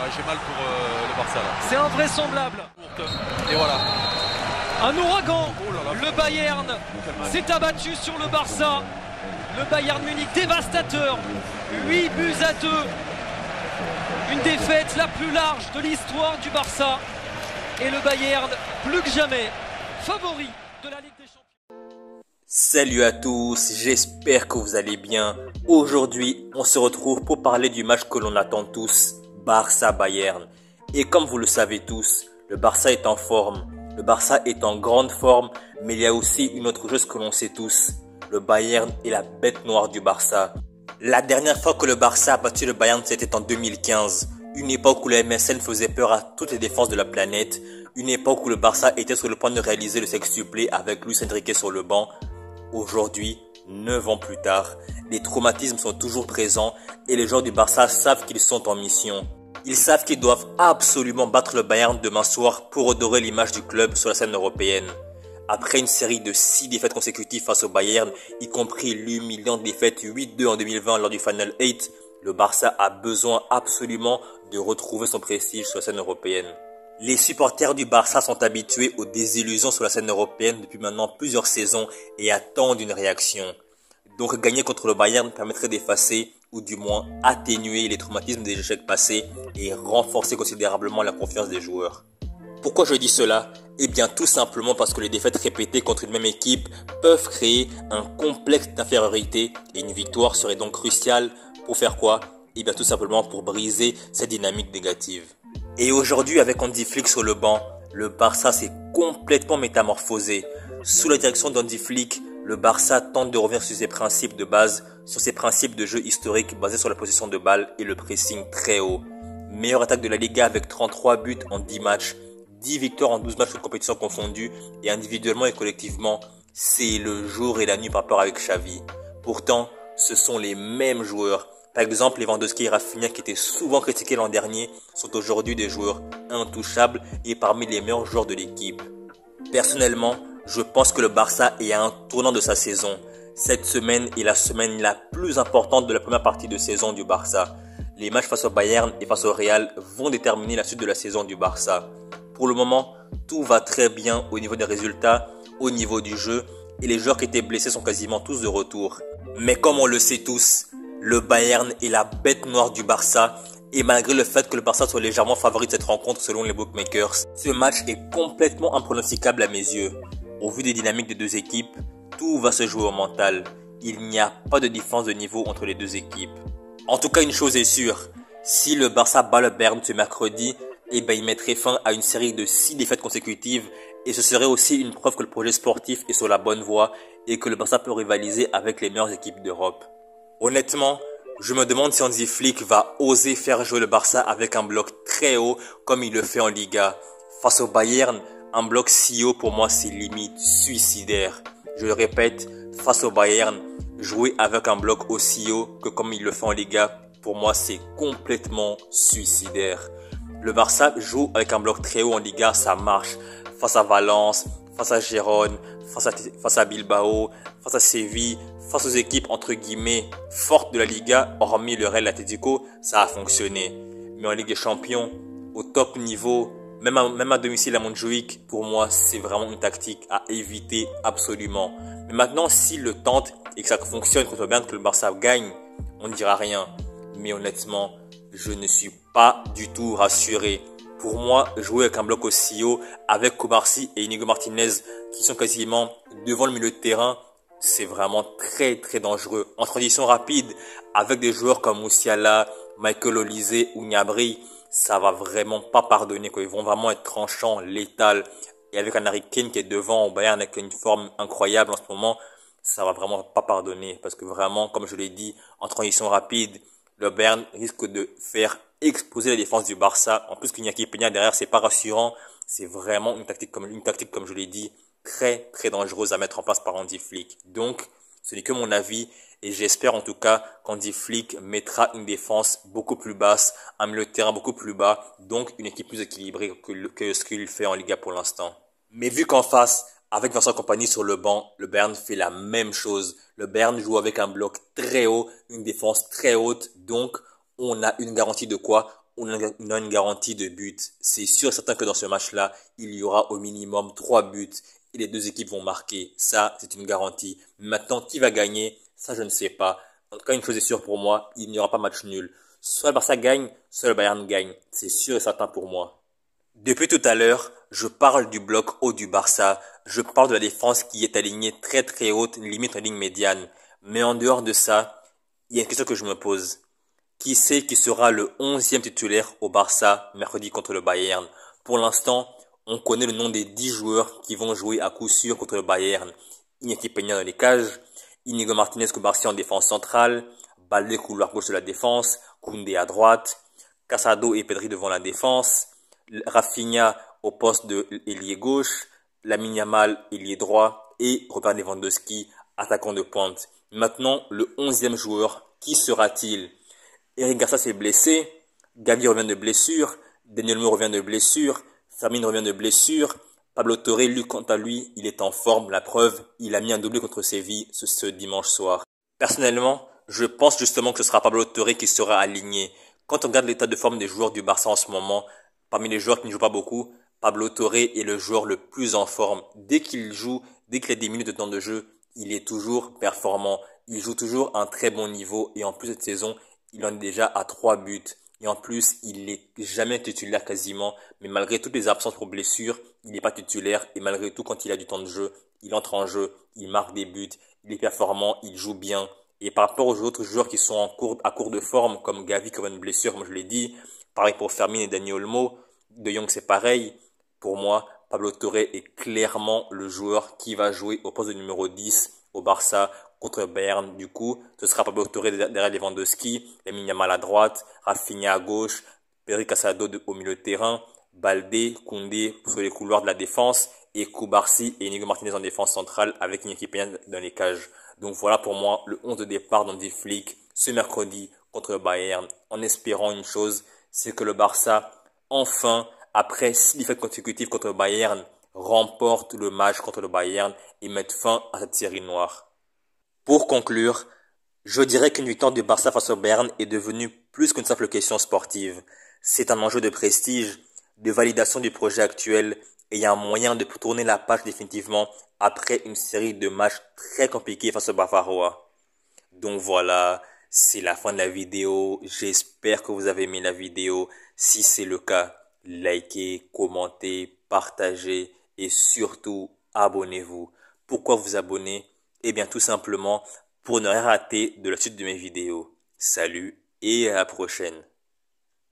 Ouais, j'ai mal pour le Barça là. C'est invraisemblable. Et voilà. Un ouragan. Oh là là. Le Bayern s'est abattu sur le Barça. Le Bayern Munich dévastateur. 8 buts à 2. Une défaite la plus large de l'histoire du Barça. Et le Bayern, plus que jamais, favori de la Ligue des Champions. Salut à tous, j'espère que vous allez bien. Aujourd'hui, on se retrouve pour parler du match que l'on attend tous, Barça-Bayern. Et comme vous le savez tous, le Barça est en forme. Le Barça est en grande forme, mais il y a aussi une autre chose que l'on sait tous. Le Bayern est la bête noire du Barça. La dernière fois que le Barça a battu le Bayern, c'était en 2015. Une époque où la MSN faisait peur à toutes les défenses de la planète. Une époque où le Barça était sur le point de réaliser le sextuplé avec Luis Enrique sur le banc. Aujourd'hui, 9 ans plus tard, les traumatismes sont toujours présents et les joueurs du Barça savent qu'ils sont en mission. Ils savent qu'ils doivent absolument battre le Bayern demain soir pour redorer l'image du club sur la scène européenne. Après une série de 6 défaites consécutives face au Bayern, y compris l'humiliante défaite 8-2 en 2020 lors du Final 8, le Barça a besoin absolument de retrouver son prestige sur la scène européenne. Les supporters du Barça sont habitués aux désillusions sur la scène européenne depuis maintenant plusieurs saisons et attendent une réaction. Donc gagner contre le Bayern permettrait d'effacer ou du moins atténuer les traumatismes des échecs passés et renforcer considérablement la confiance des joueurs. Pourquoi je dis cela? Eh bien tout simplement parce que les défaites répétées contre une même équipe peuvent créer un complexe d'infériorité et une victoire serait donc cruciale pour faire quoi? Eh bien tout simplement pour briser cette dynamique négative. Et aujourd'hui avec Hansi Flick sur le banc, le Barça s'est complètement métamorphosé. Sous la direction d'Hansi Flick, le Barça tente de revenir sur ses principes de base, sur ses principes de jeu historique basés sur la possession de balle et le pressing très haut. Meilleure attaque de la Liga avec 33 buts en 10 matchs. 10 victoires en 12 matchs de compétition confondues et individuellement et collectivement, c'est le jour et la nuit par rapport avec Xavi. Pourtant, ce sont les mêmes joueurs. Par exemple, Lewandowski et Rafinha qui étaient souvent critiqués l'an dernier sont aujourd'hui des joueurs intouchables et parmi les meilleurs joueurs de l'équipe. Personnellement, je pense que le Barça est à un tournant de sa saison. Cette semaine est la semaine la plus importante de la première partie de saison du Barça. Les matchs face au Bayern et face au Real vont déterminer la suite de la saison du Barça. Pour le moment, tout va très bien au niveau des résultats, au niveau du jeu et les joueurs qui étaient blessés sont quasiment tous de retour. Mais comme on le sait tous, le Bayern est la bête noire du Barça et malgré le fait que le Barça soit légèrement favori de cette rencontre selon les bookmakers, ce match est complètement impronosticable à mes yeux. Au vu des dynamiques des deux équipes, tout va se jouer au mental. Il n'y a pas de différence de niveau entre les deux équipes. En tout cas, une chose est sûre, si le Barça bat le Bayern ce mercredi, il mettrait fin à une série de 6 défaites consécutives et ce serait aussi une preuve que le projet sportif est sur la bonne voie et que le Barça peut rivaliser avec les meilleures équipes d'Europe. Honnêtement, je me demande si Hansi Flick va oser faire jouer le Barça avec un bloc très haut comme il le fait en Liga. Face au Bayern, un bloc si haut pour moi c'est limite suicidaire. Je le répète, face au Bayern, jouer avec un bloc aussi haut que comme il le fait en Liga, pour moi c'est complètement suicidaire. Le Barça joue avec un bloc très haut en Liga, ça marche. Face à Valence, face à Gérone, face à Bilbao, face à Séville, face aux équipes entre guillemets fortes de la Liga, hormis le Real Atlético, ça a fonctionné. Mais en Ligue des Champions, au top niveau, même à domicile à Montjuic, pour moi c'est vraiment une tactique à éviter absolument. Mais maintenant, s'il le tente et que ça fonctionne contre le Bayern, que le Barça gagne, on ne dira rien. Mais honnêtement, je ne suis pas du tout rassuré. Pour moi, jouer avec un bloc aussi haut, avec Komarsi et Inigo Martinez qui sont quasiment devant le milieu de terrain, c'est vraiment très très dangereux. En transition rapide, avec des joueurs comme Musiala, Michael Olise ou Gnabry, ça va vraiment pas pardonner, quoi. Ils vont vraiment être tranchants, létals. Et avec un Harry Kane qui est devant au Bayern avec une forme incroyable en ce moment, ça va vraiment pas pardonner. Parce que vraiment, comme je l'ai dit, en transition rapide, le Bayern risque de faire exploser la défense du Barça. En plus qu'Iñaki Peña derrière, c'est pas rassurant. C'est vraiment une tactique comme je l'ai dit, très très dangereuse à mettre en place par Hansi Flick. Donc, ce n'est que mon avis et j'espère en tout cas qu'Hansi Flick mettra une défense beaucoup plus basse, un milieu de terrain beaucoup plus bas, donc une équipe plus équilibrée que ce qu'il fait en Liga pour l'instant. Mais vu qu'en face, avec Vincent Kompany sur le banc, le Bayern fait la même chose. Le Bayern joue avec un bloc très haut, une défense très haute, donc on a une garantie de quoi? on a une garantie de but. C'est sûr et certain que dans ce match-là, il y aura au minimum 3 buts et les deux équipes vont marquer. Ça, c'est une garantie. Maintenant, qui va gagner? Ça, je ne sais pas. En tout cas, une chose est sûre pour moi, il n'y aura pas match nul. Soit le Barça gagne, soit le Bayern gagne. C'est sûr et certain pour moi. Depuis tout à l'heure, je parle du bloc haut du Barça. Je parle de la défense qui est alignée très très haute, limite en ligne médiane. Mais en dehors de ça, il y a une question que je me pose. Qui c'est qui sera le 11e titulaire au Barça mercredi contre le Bayern? Pour l'instant, on connaît le nom des 10 joueurs qui vont jouer à coup sûr contre le Bayern. Iñaki Peña dans les cages, Inigo Martinez Cubarsí en défense centrale, Baldé couloir gauche de la défense, Koundé à droite, Casado et Pedri devant la défense, Rafinha au poste de ailier gauche, Lamine Yamal ailier droit et Robert Lewandowski attaquant de pointe. Maintenant, le 11e joueur, qui sera-t-il? Eric Garcia s'est blessé, Gavi revient de blessure, Daniel Olmo revient de blessure, Fermin revient de blessure, Pablo Torre, lui, quant à lui, il est en forme, la preuve, il a mis un doublé contre Séville ce dimanche soir. Personnellement, je pense justement que ce sera Pablo Torre qui sera aligné. Quand on regarde l'état de forme des joueurs du Barça en ce moment, parmi les joueurs qui ne jouent pas beaucoup, Pablo Torre est le joueur le plus en forme. Dès qu'il joue, dès qu'il a des minutes de temps de jeu, il est toujours performant. Il joue toujours à un très bon niveau et en plus cette saison, il en est déjà à 3 buts. Et en plus, il n'est jamais titulaire quasiment. Mais malgré toutes les absences pour blessure, il n'est pas titulaire. Et malgré tout, quand il a du temps de jeu, il entre en jeu, il marque des buts, il est performant, il joue bien. Et par rapport aux autres joueurs qui sont à court de forme, comme Gavi qui a une blessure, comme je l'ai dit, pareil pour Fermin et Dani Olmo, De Jong c'est pareil. Pour moi, Pablo Torre est clairement le joueur qui va jouer au poste de numéro 10 au Barça contre Bayern. Du coup, ce sera Pablo Torre derrière Lewandowski, Lamine Yamal à droite, Rafinha à gauche, Pedri Casado au milieu de terrain, Baldé, Koundé sur les couloirs de la défense et Cubarsí et Inigo Martinez en défense centrale avec une équipe dans les cages. Donc voilà pour moi le 11 de départ d'Hansi Flick ce mercredi contre le Bayern, en espérant une chose, c'est que le Barça, enfin, après 6 défaites consécutives contre le Bayern, remporte le match contre le Bayern et mette fin à cette série noire. Pour conclure, je dirais qu'une victoire du Barça face au Bayern est devenue plus qu'une simple question sportive. C'est un enjeu de prestige, de validation du projet actuel et un moyen de tourner la page définitivement après une série de matchs très compliqués face au Bavarois. Donc voilà, c'est la fin de la vidéo. J'espère que vous avez aimé la vidéo. Si c'est le cas, likez, commentez, partagez et surtout abonnez-vous. Pourquoi vous abonner? Eh bien tout simplement pour ne rien rater de la suite de mes vidéos. Salut et à la prochaine.